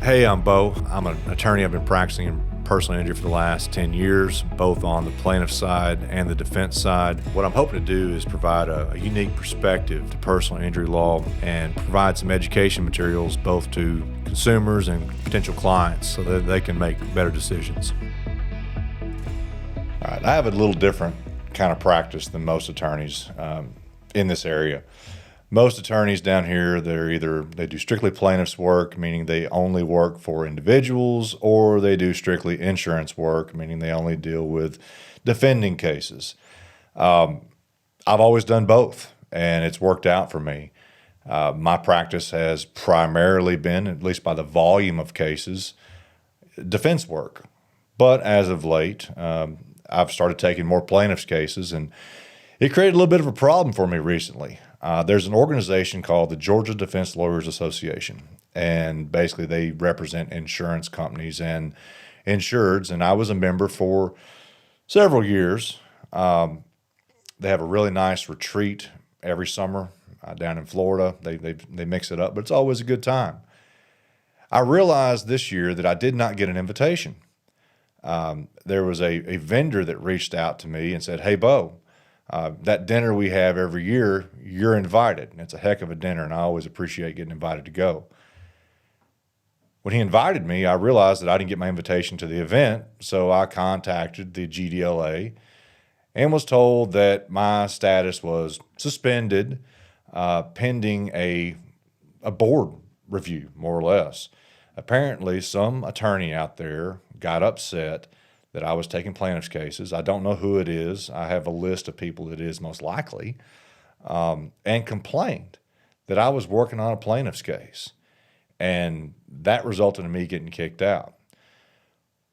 Hey, I'm Bo. I'm an attorney. I've been practicing in personal injury for the last 10 years, both on the plaintiff side and the defense side. What I'm hoping to do is provide a unique perspective to personal injury law and provide some education materials both to consumers and potential clients so that they can make better decisions. All right, I have a little different kind of practice than most attorneys in this area. Most attorneys down here, they do strictly plaintiff's work, meaning they only work for individuals, or they do strictly insurance work, meaning they only deal with defending cases. I've always done both, and it's worked out for me. My practice has primarily been, at least by the volume of cases, defense work. But as of late, I've started taking more plaintiff's cases, and it created a little bit of a problem for me recently. There's an organization called the Georgia Defense Lawyers Association, and basically they represent insurance companies and insureds, and I was a member for several years. They have a really nice retreat every summer down in Florida. They mix it up, but it's always a good time. I realized this year that I did not get an invitation. There was a vendor that reached out to me and said, "Hey, Bo, that dinner we have every year, you're invited." And it's a heck of a dinner, and I always appreciate getting invited to go. When he invited me, I realized that I didn't get my invitation to the event, so I contacted the GDLA and was told that my status was suspended pending a board review, more or less. Apparently, some attorney out there got upset that I was taking plaintiff's cases. I don't know who it is. I have a list of people it is most likely, and complained that I was working on a plaintiff's case. And that resulted in me getting kicked out.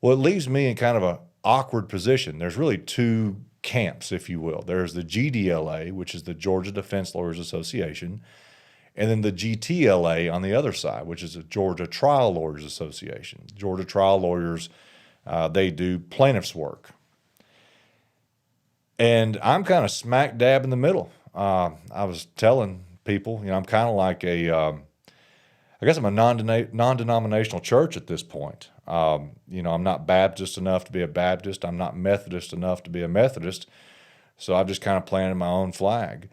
Well, it leaves me in kind of an awkward position. There's really two camps, if you will. There's the GDLA, which is the Georgia Defense Lawyers Association, and then the GTLA on the other side, which is the Georgia Trial Lawyers Association. Georgia Trial Lawyers, they do plaintiff's work. And I'm kind of smack dab in the middle. I was telling people, I'm kind of like I guess I'm a non-denominational church at this point. I'm not Baptist enough to be a Baptist. I'm not Methodist enough to be a Methodist. So I've just kind of planted my own flag.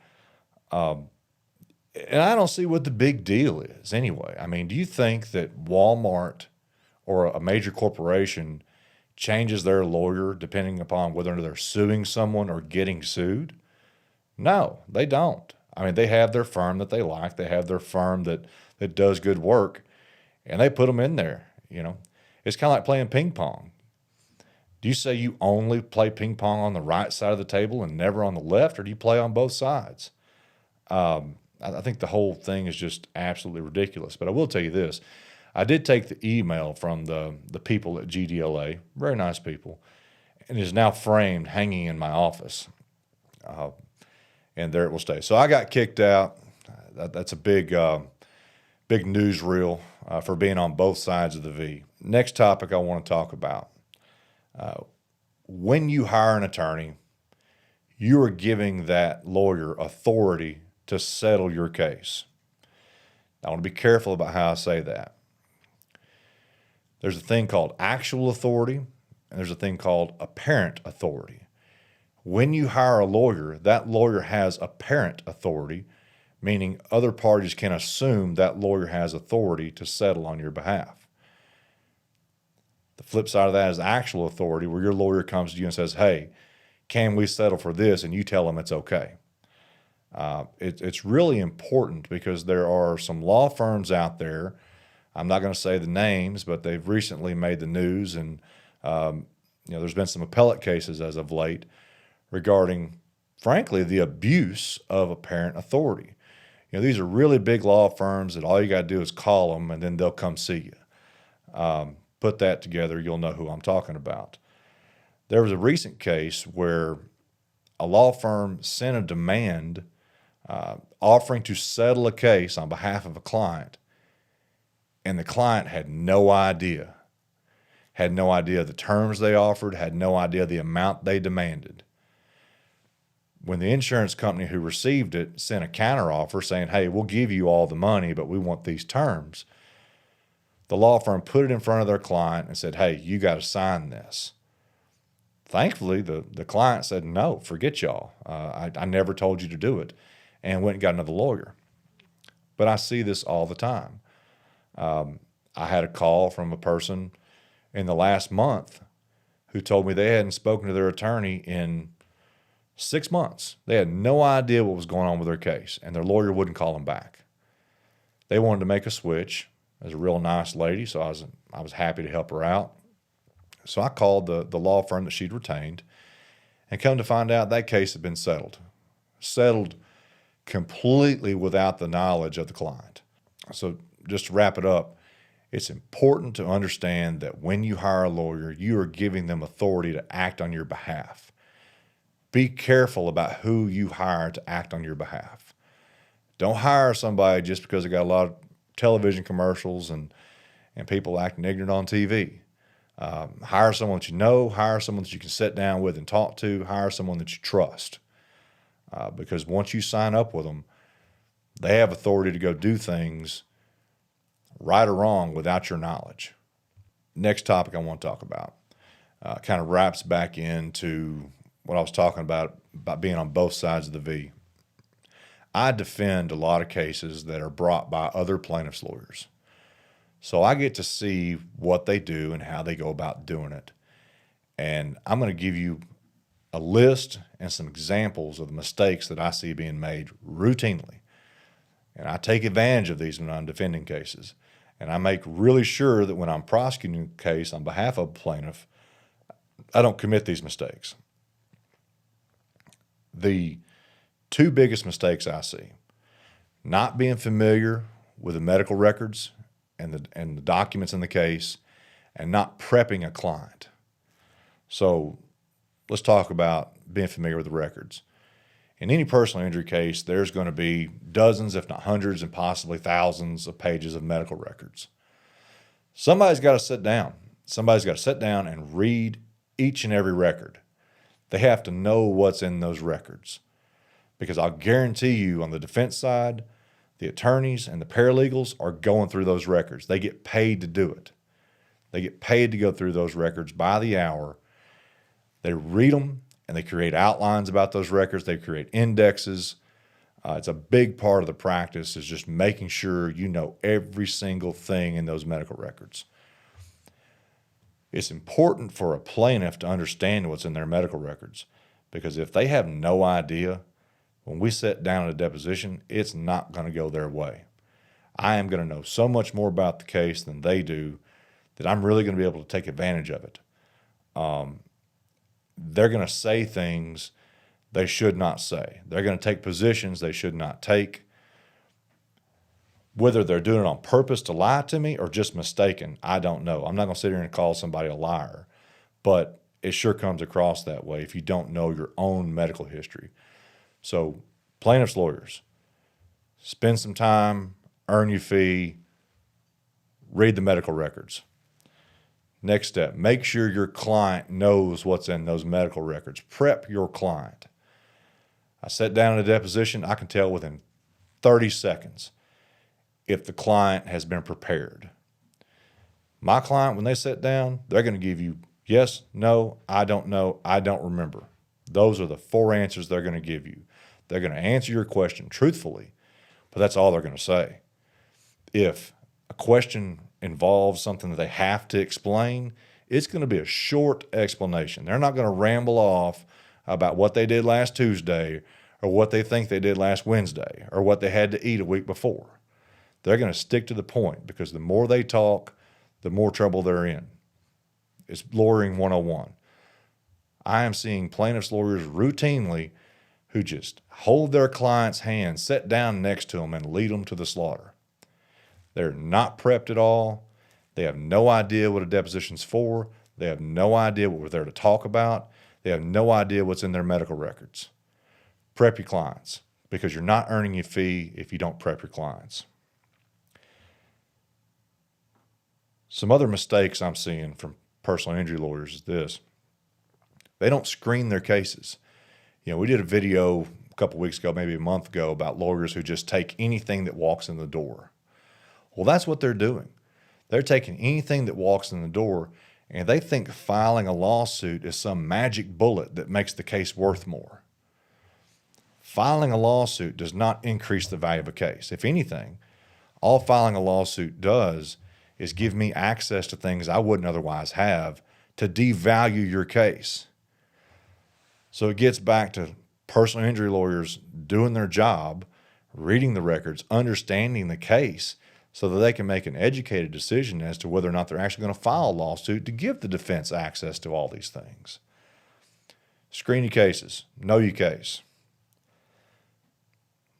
And I don't see what the big deal is anyway. I mean, do you think that Walmart or a major corporation changes their lawyer depending upon whether they're suing someone or getting sued? No, they don't. I mean, they have their firm that they like. They have their firm that does good work, and they put them in there. It's kind of like playing ping pong. Do you say you only play ping pong on the right side of the table and never on the left, or do you play on both sides? I think the whole thing is just absolutely ridiculous. But I will tell you this. I did take the email from the people at GDLA, very nice people, and it is now framed, hanging in my office. And there it will stay. So I got kicked out. That's a big newsreel for being on both sides of the V. Next topic I want to talk about. When you hire an attorney, you are giving that lawyer authority to settle your case. I want to be careful about how I say that. There's a thing called actual authority, and there's a thing called apparent authority. When you hire a lawyer, that lawyer has apparent authority, meaning other parties can assume that lawyer has authority to settle on your behalf. The flip side of that is actual authority, where your lawyer comes to you and says, "Hey, can we settle for this?" And you tell them it's okay. It's really important because there are some law firms out there. I'm not going to say the names, but they've recently made the news, and there's been some appellate cases as of late regarding, frankly, the abuse of apparent authority. These are really big law firms that all you got to do is call them, and then they'll come see you. Put that together, you'll know who I'm talking about. There was a recent case where a law firm sent a demand offering to settle a case on behalf of a client, and the client had no idea the terms they offered, had no idea the amount they demanded. When the insurance company who received it sent a counteroffer saying, "Hey, we'll give you all the money, but we want these terms," The law firm put it in front of their client and said, hey, you got to sign this. Thankfully, the client said, no, forget y'all. I never told you to do it, and went and got another lawyer. But I see this all the time. I had a call from a person in the last month who told me they hadn't spoken to their attorney in 6 months. They had no idea what was going on with their case, and their lawyer wouldn't call them back. They wanted to make a switch. It was a real nice lady, so I was happy to help her out. So I called the law firm that she'd retained, and come to find out that case had been settled. Settled completely without the knowledge of the client. So just to wrap it up, it's important to understand that when you hire a lawyer, you are giving them authority to act on your behalf. Be careful about who you hire to act on your behalf. Don't hire somebody just because they got a lot of television commercials and people acting ignorant on TV. Hire someone that you know, hire someone that you can sit down with and talk to, hire someone that you trust. Because once you sign up with them, they have authority to go do things right or wrong without your knowledge. Next topic I want to talk about kind of wraps back into what I was talking about being on both sides of the V. I defend a lot of cases that are brought by other plaintiffs' lawyers. So I get to see what they do and how they go about doing it. And I'm going to give you a list and some examples of the mistakes that I see being made routinely. And I take advantage of these when I'm defending cases. And I make really sure that when I'm prosecuting a case on behalf of a plaintiff, I don't commit these mistakes. The two biggest mistakes I see: not being familiar with the medical records and the documents in the case, and not prepping a client. So let's talk about being familiar with the records. In any personal injury case, there's going to be dozens, if not hundreds, and possibly thousands of pages of medical records. Somebody's got to sit down. Somebody's got to sit down and read each and every record. They have to know what's in those records. Because I'll guarantee you, on the defense side, the attorneys and the paralegals are going through those records. They get paid to do it. They get paid to go through those records by the hour. They read them, and they create outlines about those records. They create indexes. It's a big part of the practice, is just making sure you know every single thing in those medical records. It's important for a plaintiff to understand what's in their medical records, because if they have no idea, when we sit down at a deposition, it's not going to go their way. I am going to know so much more about the case than they do that I'm really going to be able to take advantage of it. They're going to say things they should not say. They're going to take positions they should not take. Whether they're doing it on purpose to lie to me or just mistaken, I don't know. I'm not going to sit here and call somebody a liar, but it sure comes across that way if you don't know your own medical history. So plaintiffs' lawyers, spend some time, earn your fee, read the medical records. Next step, make sure your client knows what's in those medical records. Prep your client. I sat down in a deposition, I can tell within 30 seconds if the client has been prepared. My client, when they sit down, they're going to give you yes, no, I don't know, I don't remember. Those are the 4 answers they're going to give you. They're going to answer your question truthfully, but that's all they're going to say. If a question involves something that they have to explain, it's going to be a short explanation. They're not going to ramble off about what they did last Tuesday or what they think they did last Wednesday or what they had to eat a week before. They're going to stick to the point, because the more they talk, the more trouble they're in. It's lawyering 101. I am seeing plaintiffs' lawyers routinely who just hold their client's hand, sit down next to them, and lead them to the slaughter. They're not prepped at all. They have no idea what a deposition's for. They have no idea what we're there to talk about. They have no idea what's in their medical records. Prep your clients, because you're not earning your fee if you don't prep your clients. Some other mistakes I'm seeing from personal injury lawyers is this: they don't screen their cases. We did a video a couple weeks ago, maybe a month ago, about lawyers who just take anything that walks in the door. Well, that's what they're doing. They're taking anything that walks in the door, and they think filing a lawsuit is some magic bullet that makes the case worth more. Filing a lawsuit does not increase the value of a case. If anything, all filing a lawsuit does is give me access to things I wouldn't otherwise have to devalue your case. So it gets back to personal injury lawyers doing their job, reading the records, understanding the case, so that they can make an educated decision as to whether or not they're actually going to file a lawsuit to give the defense access to all these things. Screen your cases. Know your case.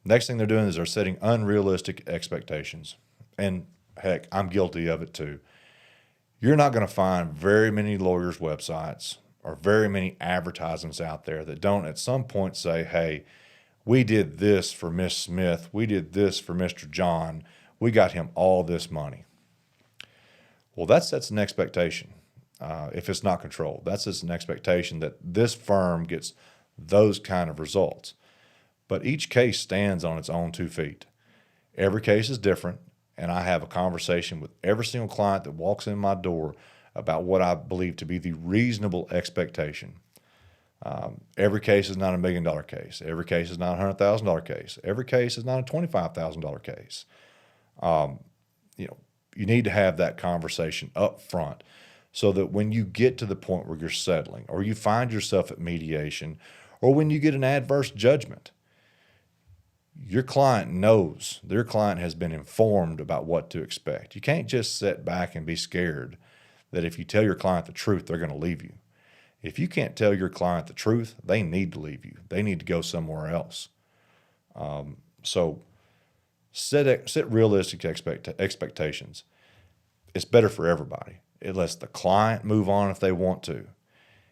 Next thing they're doing is they're setting unrealistic expectations. And heck, I'm guilty of it too. You're not going to find very many lawyers' websites or very many advertisements out there that don't at some point say, hey, we did this for Miss Smith. We did this for Mr. John. We got him all this money. Well, that sets an expectation. If it's not controlled, that sets an expectation that this firm gets those kind of results. But each case stands on its own 2 feet. Every case is different, and I have a conversation with every single client that walks in my door about what I believe to be the reasonable expectation. Every case is not $1 million case. Every case is not a $100,000 case. Every case is not a $25,000 case. You need to have that conversation up front so that when you get to the point where you're settling or you find yourself at mediation or when you get an adverse judgment, your client knows, their client has been informed about what to expect. You can't just sit back and be scared that if you tell your client the truth, they're going to leave you. If you can't tell your client the truth, they need to leave you. They need to go somewhere else. So set realistic expectations. It's better for everybody. It lets the client move on if they want to.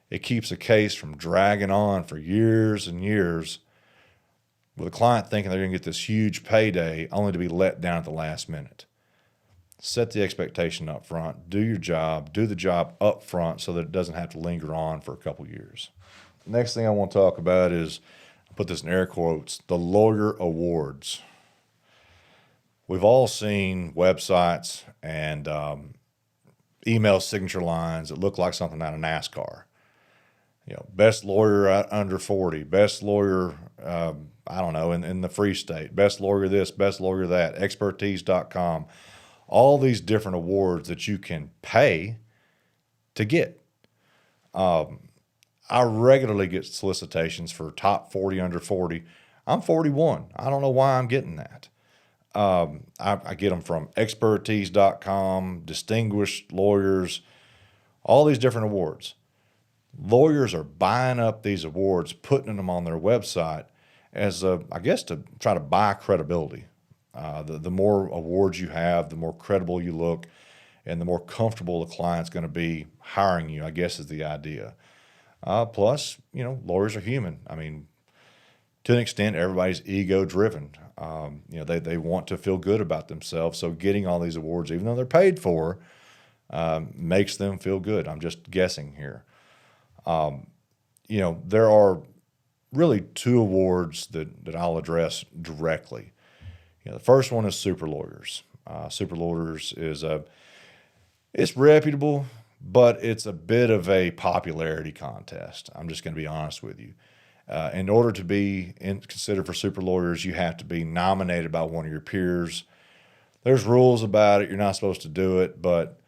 It keeps a case from dragging on for years and years with a client thinking they're going to get this huge payday only to be let down at the last minute. Set the expectation up front. Do your job. Do the job up front so that it doesn't have to linger on for a couple years. The next thing I want to talk about is, I'll put this in air quotes, the lawyer awards. We've all seen websites and email signature lines that look like something out of NASCAR. Best lawyer under 40, best lawyer, in the Free State, best lawyer this, best lawyer that, expertise.com, all these different awards that you can pay to get. I regularly get solicitations for top 40 under 40. I'm 41. I don't know why I'm getting that. I get them from expertise.com, distinguished lawyers, all these different awards. Lawyers are buying up these awards, putting them on their website as, to try to buy credibility. The more awards you have, the more credible you look, and the more comfortable the client's going to be hiring you, I guess is the idea. Plus, lawyers are human. I mean, to an extent, everybody's ego-driven. They want to feel good about themselves, so getting all these awards, even though they're paid for, makes them feel good. I'm just guessing here. There are really 2 awards that I'll address directly. The first one is super lawyers. Super lawyers is it's reputable, but it's a bit of a popularity contest. I'm just going to be honest with you. In order to be considered for super lawyers, you have to be nominated by one of your peers. There's rules about it. You're not supposed to do it, but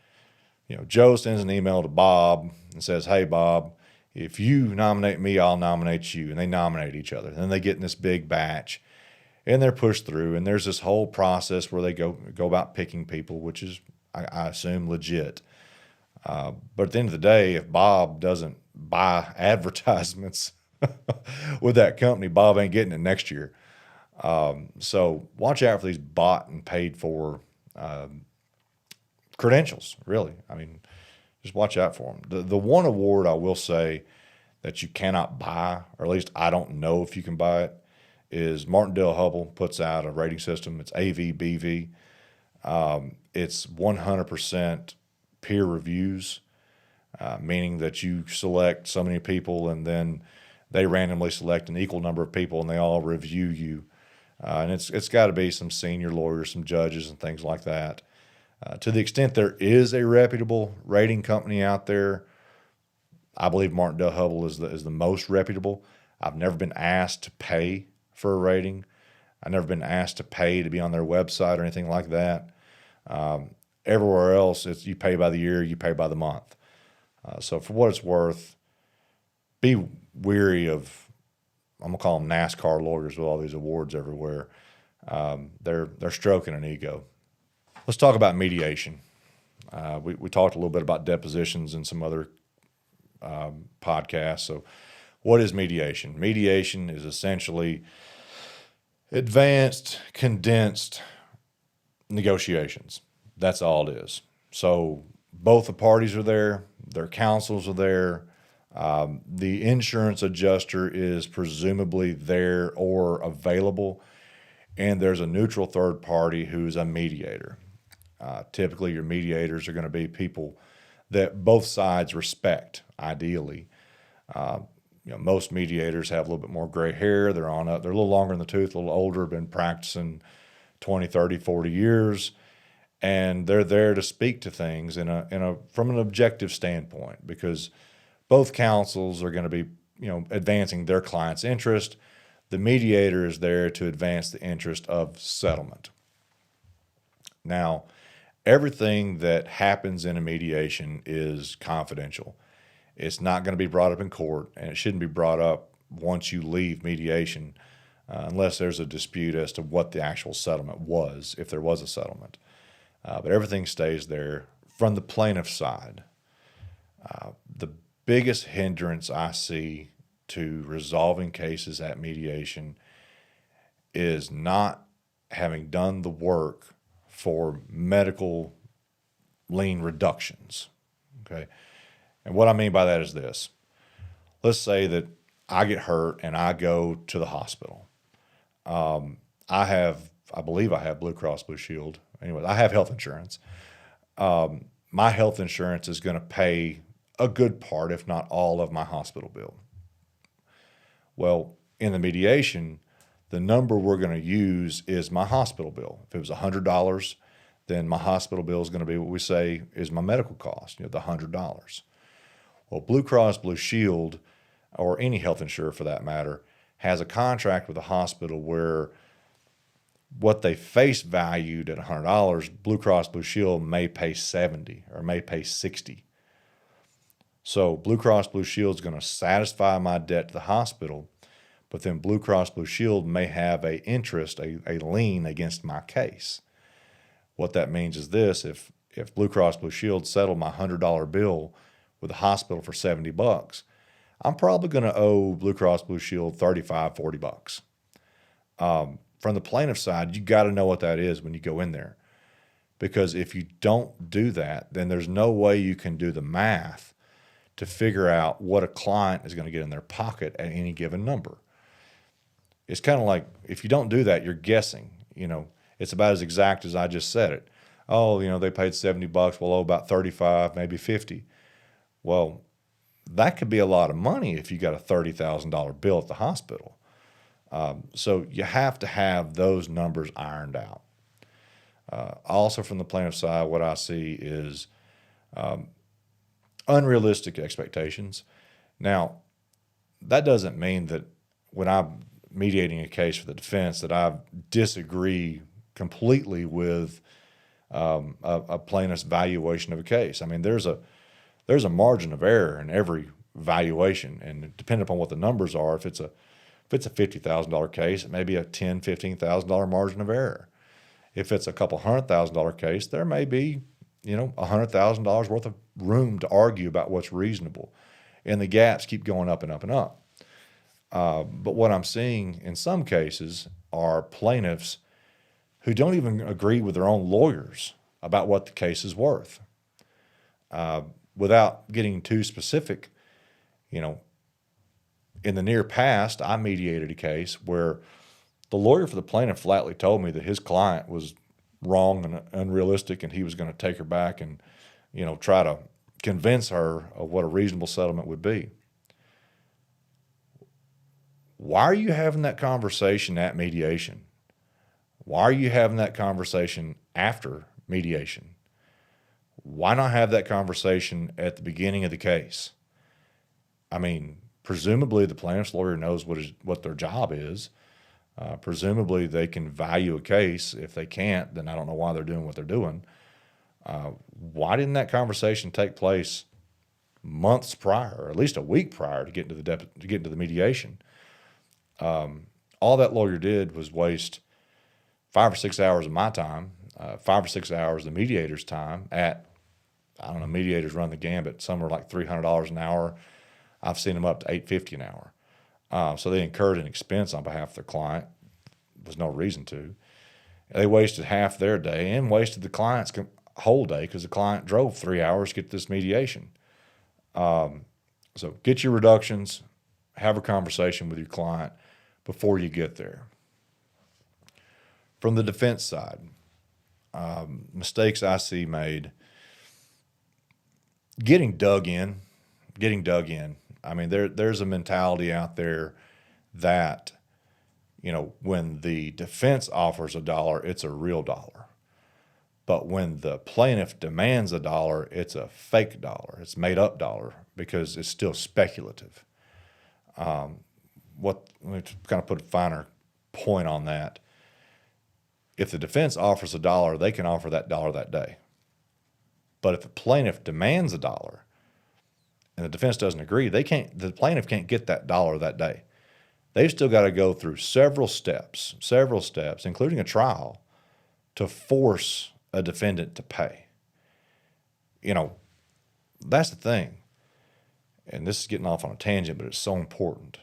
Joe sends an email to Bob and says, "Hey, Bob, if you nominate me, I'll nominate you." And they nominate each other. And then they get in this big batch, and they're pushed through. And there's this whole process where they go about picking people, which is, I assume, legit. But at the end of the day, if Bob doesn't buy advertisements with that company, Bob ain't getting it next year. So watch out for these bought and paid for credentials, really. I mean, just watch out for them. The one award I will say that you cannot buy, or at least I don't know if you can buy it, is Martindale Hubble puts out a rating system. It's AVBV. It's 100% peer reviews, meaning that you select so many people and then they randomly select an equal number of people and they all review you. And it's got to be some senior lawyers, some judges and things like that. To the extent there is a reputable rating company out there, I believe Martindale Hubbell is the most reputable. I've never been asked to pay for a rating. I've never been asked to pay to be on their website or anything like that. Everywhere else, it's you pay by the year, you pay by the month. So for what it's worth, be weary of, I'm gonna call them NASCAR lawyers with all these awards everywhere. They're stroking an ego. Let's talk about mediation. We talked a little bit about depositions and some other podcasts. So what is mediation? Mediation is essentially advanced, condensed negotiations. That's all it is. So both the parties are there, their counsels are there. The insurance adjuster is presumably there or available, and there's a neutral third party who's a mediator. Typically, your mediators are going to be people that both sides respect, ideally. Most mediators have a little bit more gray hair. They're a little longer in the tooth, a little older, been practicing 20, 30, 40 years. And they're there to speak to things from an objective standpoint, because both counsels are going to be, advancing their client's interest. The mediator is there to advance the interest of settlement. Now, everything that happens in a mediation is confidential. It's not going to be brought up in court, and it shouldn't be brought up once you leave mediation, unless there's a dispute as to what the actual settlement was, if there was a settlement. But everything stays there from the plaintiff's side. The biggest hindrance I see to resolving cases at mediation is not having done the work for medical lien reductions. Okay. And what I mean by that is this. Let's say that I get hurt and I go to the hospital. I believe I have Blue Cross Blue Shield. Anyway, I have health insurance. My health insurance is going to pay a good part, if not all, of my hospital bill. Well, in the mediation, the number we're going to use is my hospital bill. If it was $100, then my hospital bill is going to be what we say is my medical cost, the $100. Well, Blue Cross Blue Shield, or any health insurer for that matter, has a contract with the hospital where what they face valued at $100, Blue Cross Blue Shield may pay $70 or may pay $60. So Blue Cross Blue Shield is going to satisfy my debt to the hospital, but then Blue Cross Blue Shield may have a lien against my case. What that means is this: if Blue Cross Blue Shield settled my $100 bill with the hospital for $70, I'm probably going to owe Blue Cross Blue Shield $35, $40. From the plaintiff side, you got to know what that is when you go in there, because if you don't do that, then there's no way you can do the math to figure out what a client is going to get in their pocket at any given number. It's kind of like, if you don't do that, you're guessing. It's about as exact as I just said it. Oh, they paid $70, we'll owe about 35, maybe 50. Well, that could be a lot of money if you got a $30,000 bill at the hospital. So you have to have those numbers ironed out. Also, from the plaintiff side, what I see is unrealistic expectations. Now, that doesn't mean that when I'm mediating a case for the defense that I disagree completely with a plaintiff's valuation of a case. I mean, there's a margin of error in every valuation, and depending upon what the numbers are, if it's a $50,000 case, it may be a $10,000, $15,000 margin of error. If it's a couple $100,000 case, there may be, $100,000 worth of room to argue about what's reasonable, and the gaps keep going up and up and up. But what I'm seeing in some cases are plaintiffs who don't even agree with their own lawyers about what the case is worth. Without getting too specific, in the near past, I mediated a case where the lawyer for the plaintiff flatly told me that his client was wrong and unrealistic, and he was going to take her back and, try to convince her of what a reasonable settlement would be. Why are you having that conversation at mediation? Why are you having that conversation after mediation? Why not have that conversation at the beginning of the case? I mean, presumably the plaintiff's lawyer knows what their job is. Presumably they can value a case. If they can't, then I don't know why they're doing what they're doing. Why didn't that conversation take place months prior, or at least a week prior to getting to the mediation? All that lawyer did was waste 5 or 6 hours of my time, 5 or 6 hours of the mediator's time at, I don't know, mediators run the gambit. Some are like $300 an hour. I've seen them up to $850 an hour. So they incurred an expense on behalf of their client. There was no reason to. They wasted half their day and wasted the client's whole day because the client drove 3 hours to get this mediation. So get your reductions, have a conversation with your client before you get there. From the defense side, mistakes I see made, getting dug in. I mean, there's a mentality out there that, when the defense offers $1, it's a real dollar. But when the plaintiff demands $1, it's a fake dollar. It's made up dollar because it's still speculative. Let me kind of put a finer point on that. If the defense offers $1, they can offer that dollar that day. But if the plaintiff demands $1 and the defense doesn't agree, the plaintiff can't get that dollar that day. They've still got to go through several steps, including a trial, to force a defendant to pay. That's the thing. And this is getting off on a tangent, but it's so important.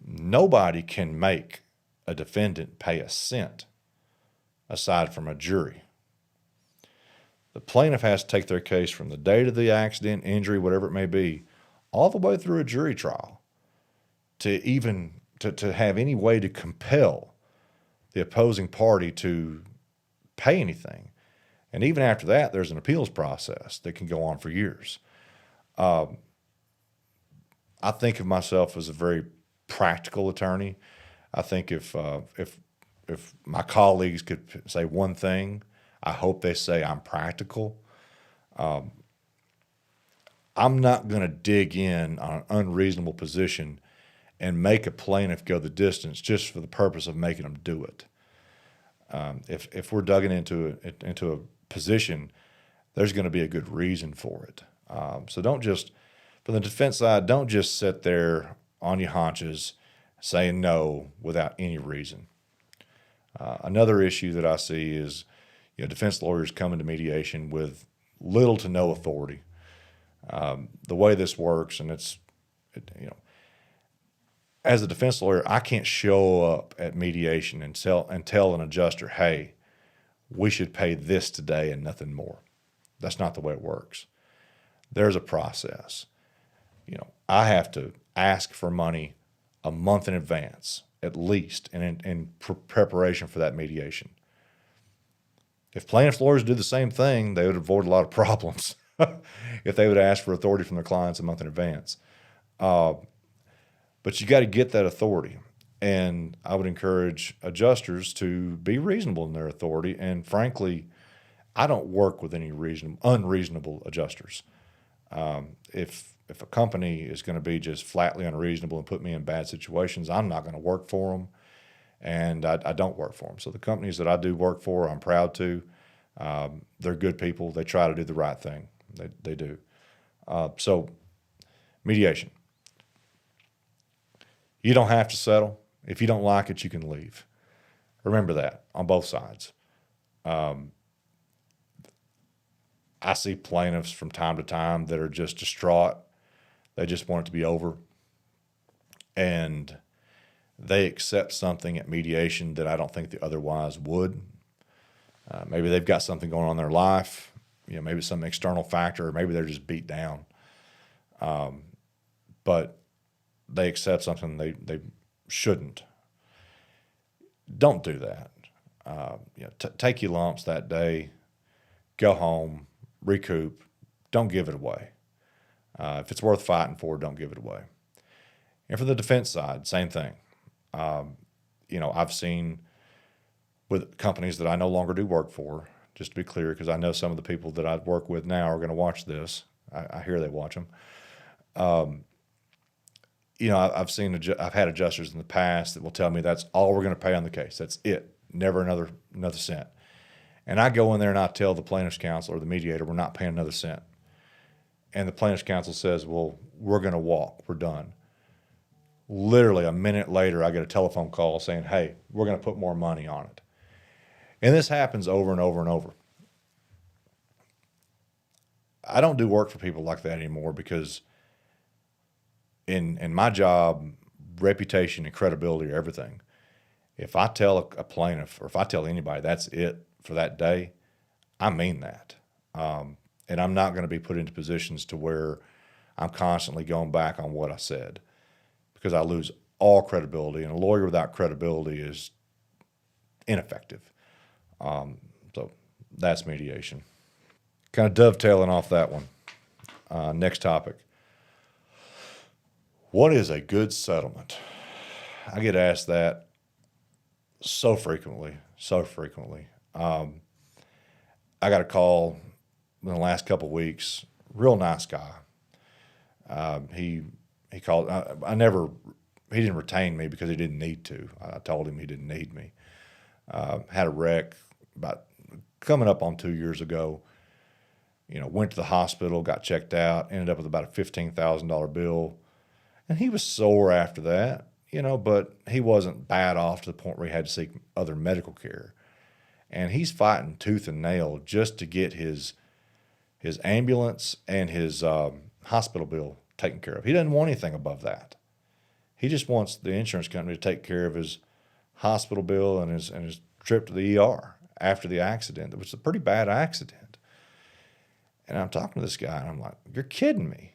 Nobody can make a defendant pay a cent aside from a jury. The plaintiff has to take their case from the date of the accident, injury, whatever it may be, all the way through a jury trial to have any way to compel the opposing party to pay anything. And even after that, there's an appeals process that can go on for years. I think of myself as a very practical attorney. I think if my colleagues could say one thing, I hope they say I'm practical. I'm not going to dig in on an unreasonable position and make a plaintiff go the distance just for the purpose of making them do it. If we're digging into a position, there's going to be a good reason for it. So don't just, from the defense side, don't just sit there on your haunches saying no without any reason. Another issue that I see is, defense lawyers come into mediation with little to no authority. The way this works, and as a defense lawyer, I can't show up at mediation and tell an adjuster, hey, we should pay this today and nothing more. That's not the way it works. There's a process. I have to ask for money a month in advance, at least, in preparation for that mediation. If plaintiffs' lawyers do the same thing, they would avoid a lot of problems if they would ask for authority from their clients a month in advance. But you got to get that authority. And I would encourage adjusters to be reasonable in their authority. And frankly, I don't work with any unreasonable adjusters. If a company is going to be just flatly unreasonable and put me in bad situations, I'm not going to work for them. And I don't work for them. So the companies that I do work for, I'm proud to. They're good people. They try to do the right thing. They do. So mediation. You don't have to settle. If you don't like it, you can leave. Remember that on both sides. I see plaintiffs from time to time that are just distraught. They just want it to be over. And they accept something at mediation that I don't think they otherwise would. Maybe they've got something going on in their life. Maybe it's some external factor, or maybe they're just beat down. But they accept something they shouldn't. Don't do that. Take your lumps that day, go home, recoup. Don't give it away. If it's worth fighting for, don't give it away. And for the defense side, same thing. I've seen with companies that I no longer do work for just to be clear, because I know some of the people that I work with now are going to watch this. I hear they watch them. I've had adjusters in the past that will tell me that's all we're going to pay on the case. That's it. Never another cent. And I go in there and I tell the plaintiff's counsel or the mediator, we're not paying another cent. And the plaintiff's counsel says, well, we're going to walk. We're done. Literally a minute later, I get a telephone call saying, hey, we're going to put more money on it. And this happens over and over and over. I don't do work for people like that anymore because in my job, reputation and credibility are everything. If I tell a plaintiff or if I tell anybody that's it for that day, I mean that. And I'm not going to be put into positions to where I'm constantly going back on what I said because I lose all credibility, and a lawyer without credibility is ineffective. So that's mediation. Kind of dovetailing off that one. Next topic. What is a good settlement? I get asked that so frequently. I got a call in the last couple of weeks. Real nice guy. He called. He didn't retain me because he didn't need to. I told him he didn't need me. Had a wreck about coming up on 2 years ago. Went to the hospital, got checked out, ended up with about a $15,000 bill. And he was sore after that, but he wasn't bad off to the point where he had to seek other medical care. And he's fighting tooth and nail just to get his ambulance and his hospital bill taken care of. He doesn't want anything above that. He just wants the insurance company to take care of his hospital bill and his trip to the ER after the accident. It was a pretty bad accident. And I'm talking to this guy, and I'm like, you're kidding me.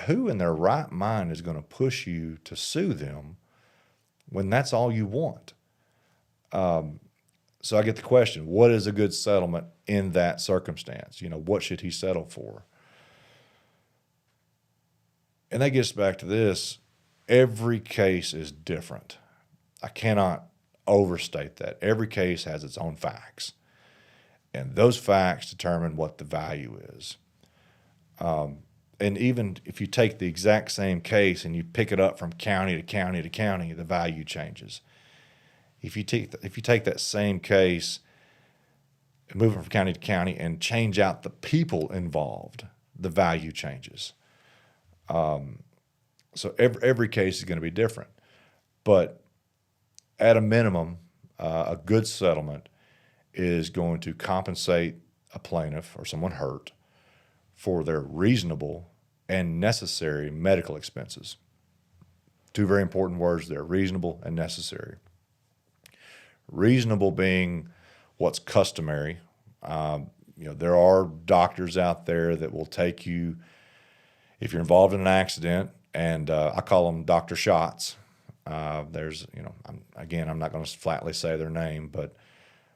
Who in their right mind is going to push you to sue them when that's all you want? So I get the question, what is a good settlement in that circumstance? What should he settle for? And that gets back to this. Every case is different. I cannot overstate that. Every case has its own facts. And those facts determine what the value is. And even if you take the exact same case and you pick it up from county to county to county, the value changes. If you take that same case and move it from county to county and change out the people involved, the value changes. So every case is going to be different. But at a minimum, a good settlement is going to compensate a plaintiff or someone hurt for their reasonable and necessary medical expenses. Two very important words there, reasonable and necessary. Reasonable being what's customary. There are doctors out there that will take you, if you're involved in an accident, and I call them Dr. Shots. I'm not going to flatly say their name, but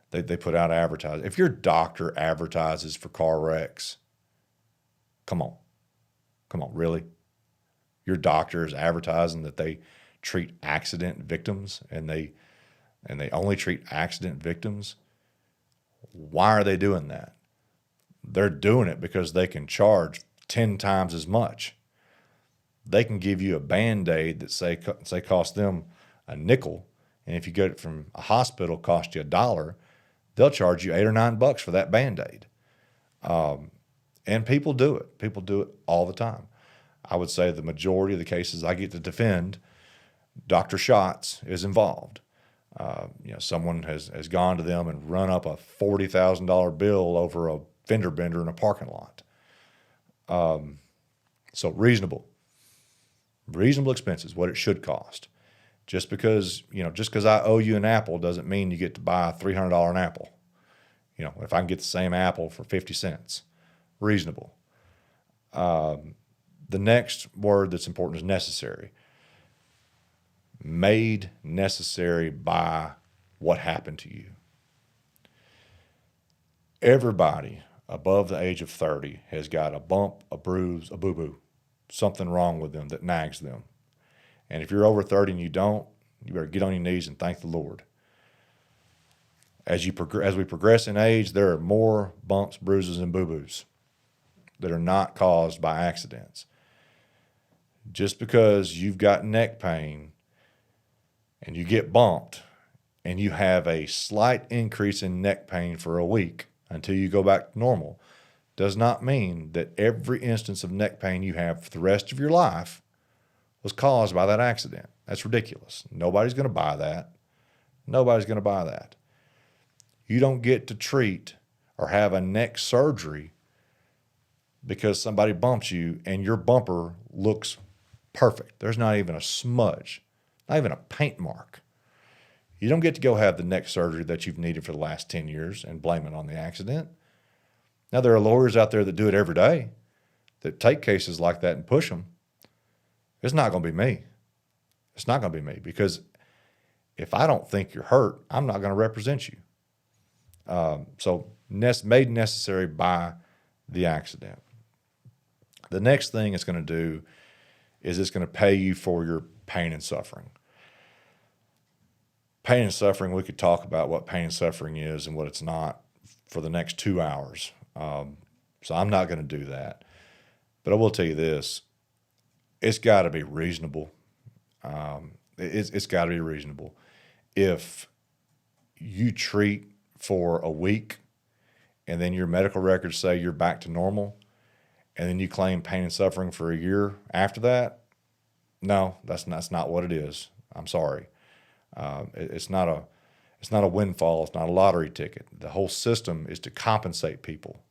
they put out advertising. If your doctor advertises for car wrecks, come on, really? Your doctor is advertising that they treat accident victims and they only treat accident victims? Why are they doing that? They're doing it because they can charge 10 times as much. They can give you a Band-Aid that say cost them a nickel, and if you get it from a hospital, cost you $1, they'll charge you $8 or $9 for that Band-Aid. And people do it. People do it all the time. I would say the majority of the cases I get to defend, Dr. Shots is involved. Someone has gone to them and run up a $40,000 bill over a fender bender in a parking lot. So reasonable expenses, what it should cost. Just because I owe you an apple doesn't mean you get to buy a $300 apple. If I can get the same apple for 50 cents, reasonable. The next word that's important is necessary. Made necessary by what happened to you. Everybody above the age of 30 has got a bump, a bruise, a boo-boo, something wrong with them that nags them. And if you're over 30 and you don't, you better get on your knees and thank the Lord. As we progress in age, there are more bumps, bruises, and boo-boos that are not caused by accidents. Just because you've got neck pain and you get bumped and you have a slight increase in neck pain for a week until you go back to normal does not mean that every instance of neck pain you have for the rest of your life was caused by that accident. That's ridiculous. Nobody's going to buy that. Nobody's going to buy that. You don't get to treat or have a neck surgery because somebody bumps you and your bumper looks perfect. There's not even a smudge, not even a paint mark. You don't get to go have the neck surgery that you've needed for the last 10 years and blame it on the accident. Now, there are lawyers out there that do it every day, that take cases like that and push them. It's not going to be me. It's not going to be me, because if I don't think you're hurt, I'm not going to represent you. So made necessary by the accident. The next thing it's going to do is it's going to pay you for your pain and suffering. Pain and suffering, we could talk about what pain and suffering is and what it's not for the next 2 hours. So I'm not going to do that. But I will tell you this, it's got to be reasonable. It's got to be reasonable. If you treat for a week and then your medical records say you're back to normal, and then you claim pain and suffering for a year after that, no, that's not what it is. I'm sorry. It's not a windfall. It's not a lottery ticket. The whole system is to compensate people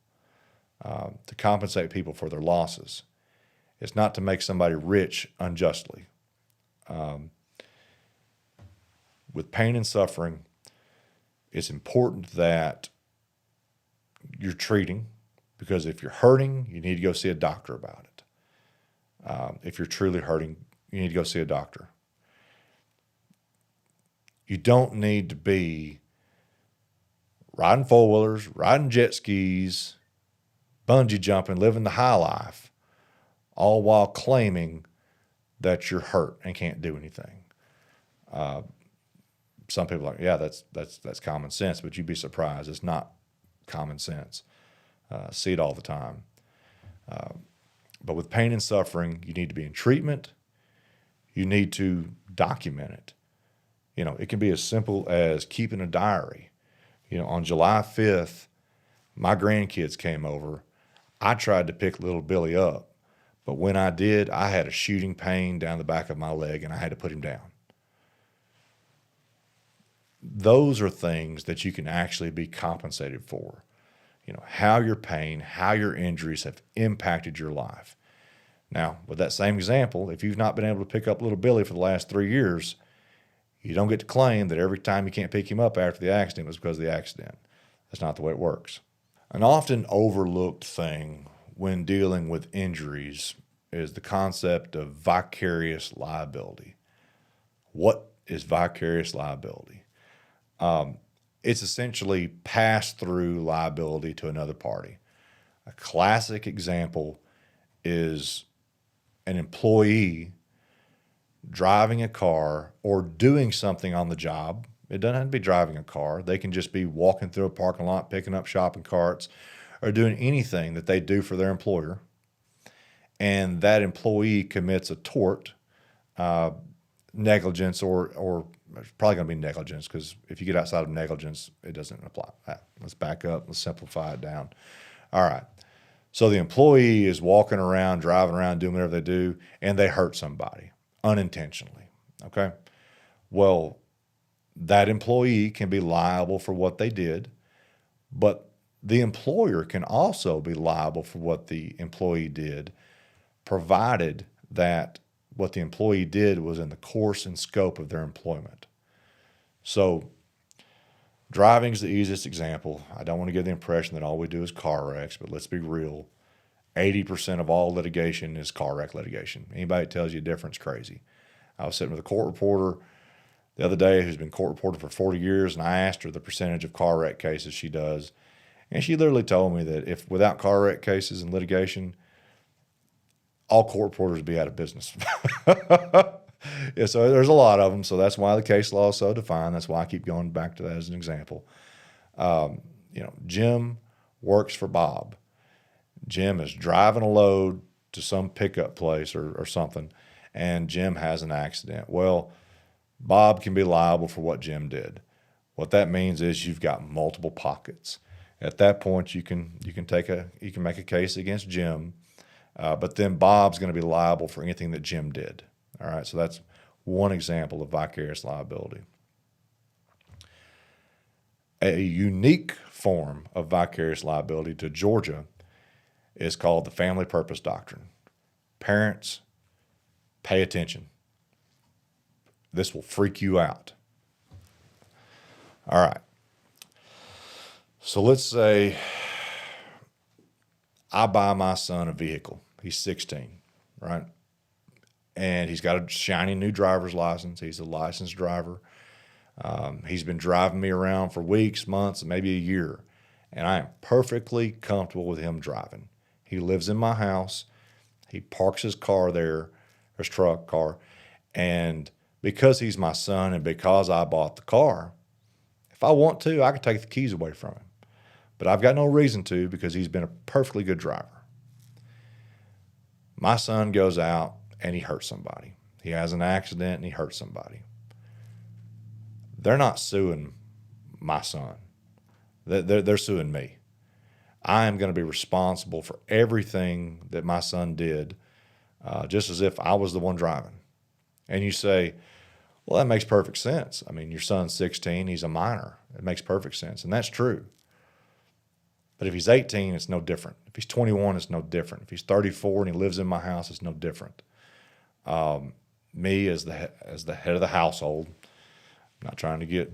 for their losses. It's not to make somebody rich unjustly. With pain and suffering, it's important that you're treating, because if you're hurting, you need to go see a doctor about it. If you're truly hurting, you need to go see a doctor. You don't need to be riding four-wheelers, riding jet skis, bungee jumping, living the high life, all while claiming that you're hurt and can't do anything. Some people are like, yeah, that's common sense, but you'd be surprised. It's not common sense. See it all the time. But with pain and suffering, you need to be in treatment. You need to document it. It can be as simple as keeping a diary. On July 5th, my grandkids came over. I tried to pick little Billy up, but when I did, I had a shooting pain down the back of my leg and I had to put him down. Those are things that you can actually be compensated for. How your pain, how your injuries have impacted your life. Now, with that same example, if you've not been able to pick up little Billy for the last 3 years, you don't get to claim that every time you can't pick him up after the accident was because of the accident. That's not the way it works. An often overlooked thing when dealing with injuries is the concept of vicarious liability. What is vicarious liability? It's essentially pass-through liability to another party. A classic example is an employee driving a car or doing something on the job. It doesn't have to be driving a car. They can just be walking through a parking lot, picking up shopping carts, or doing anything that they do for their employer. And that employee commits a tort, negligence, or it's probably going to be negligence, because if you get outside of negligence, it doesn't apply. Let's back up. Let's simplify it down. All right. So the employee is walking around, driving around, doing whatever they do, and they hurt somebody unintentionally. Okay. Well, that employee can be liable for what they did, but the employer can also be liable for what the employee did, provided that what the employee did was in the course and scope of their employment. So driving is the easiest example. I don't want to give the impression that all we do is car wrecks, but let's be real. 80% of all litigation is car wreck litigation. Anybody that tells you different is crazy. I was sitting with a court reporter the other day who's been court reporter for 40 years, and I asked her the percentage of car wreck cases she does. And she literally told me that if without car wreck cases and litigation, all court reporters would be out of business. Yeah, so there's a lot of them. So that's why the case law is so defined. That's why I keep going back to that as an example. Jim works for Bob. Jim is driving a load to some pickup place or something, and Jim has an accident. Well, Bob can be liable for what Jim did. What that means is you've got multiple pockets. At that point, you can make a case against Jim, but then Bob's going to be liable for anything that Jim did. All right, so that's one example of vicarious liability. A unique form of vicarious liability to Georgia is called the family purpose doctrine. Parents, pay attention. This will freak you out. All right. So let's say I buy my son a vehicle. He's 16, right? And he's got a shiny new driver's license. He's a licensed driver. He's been driving me around for weeks, months, maybe a year. And I am perfectly comfortable with him driving. He lives in my house. He parks his car there, his car. And because he's my son and because I bought the car, if I want to, I can take the keys away from him. But I've got no reason to because he's been a perfectly good driver. My son goes out and he hurts somebody. He has an accident and he hurts somebody. They're not suing my son. They're suing me. I am going to be responsible for everything that my son did, just as if I was the one driving. And you say, well, that makes perfect sense. I mean, your son's 16, he's a minor. It makes perfect sense, and that's true. But if he's 18, it's no different. If he's 21, it's no different. If he's 34 and he lives in my house, it's no different. Me as the head of the household, I'm not trying to get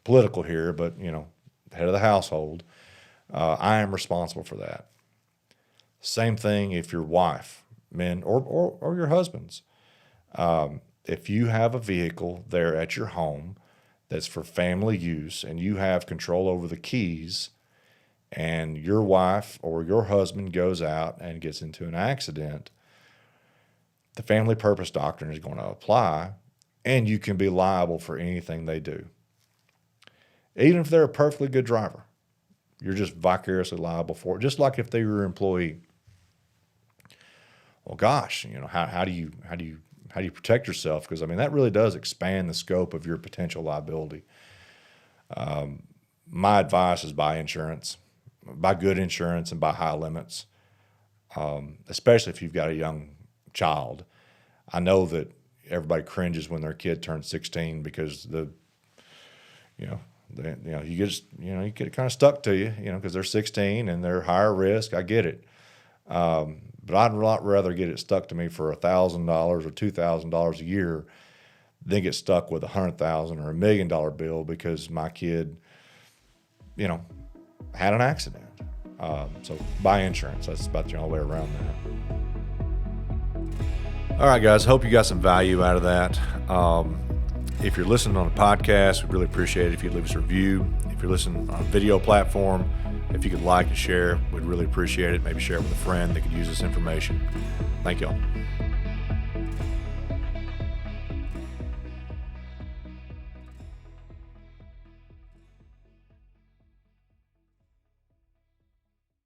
political here, but head of the household, I am responsible for that. Same thing if your wife, men, or your husbands. If you have a vehicle there at your home that's for family use and you have control over the keys, and your wife or your husband goes out and gets into an accident, the family purpose doctrine is going to apply, and you can be liable for anything they do. Even if they're a perfectly good driver, you're just vicariously liable for it, just like if they were your employee. Well, gosh, how do you protect yourself? Because that really does expand the scope of your potential liability. My advice is buy insurance. Buy good insurance and buy high limits, especially if you've got a young child. I know that everybody cringes when their kid turns 16 because you get kind of stuck to you, because they're 16 and they're higher risk. I get it. But I'd a lot rather get it stuck to me for $1,000 or $2,000 a year than get stuck with $100,000 or $1 million bill because my kid, had an accident. So buy insurance. That's about the only way around that. All right, guys. Hope you got some value out of that. If you're listening on a podcast, we'd really appreciate it if you'd leave us a review. If you're listening on a video platform, if you could like and share, we'd really appreciate it. Maybe share it with a friend that could use this information. Thank y'all.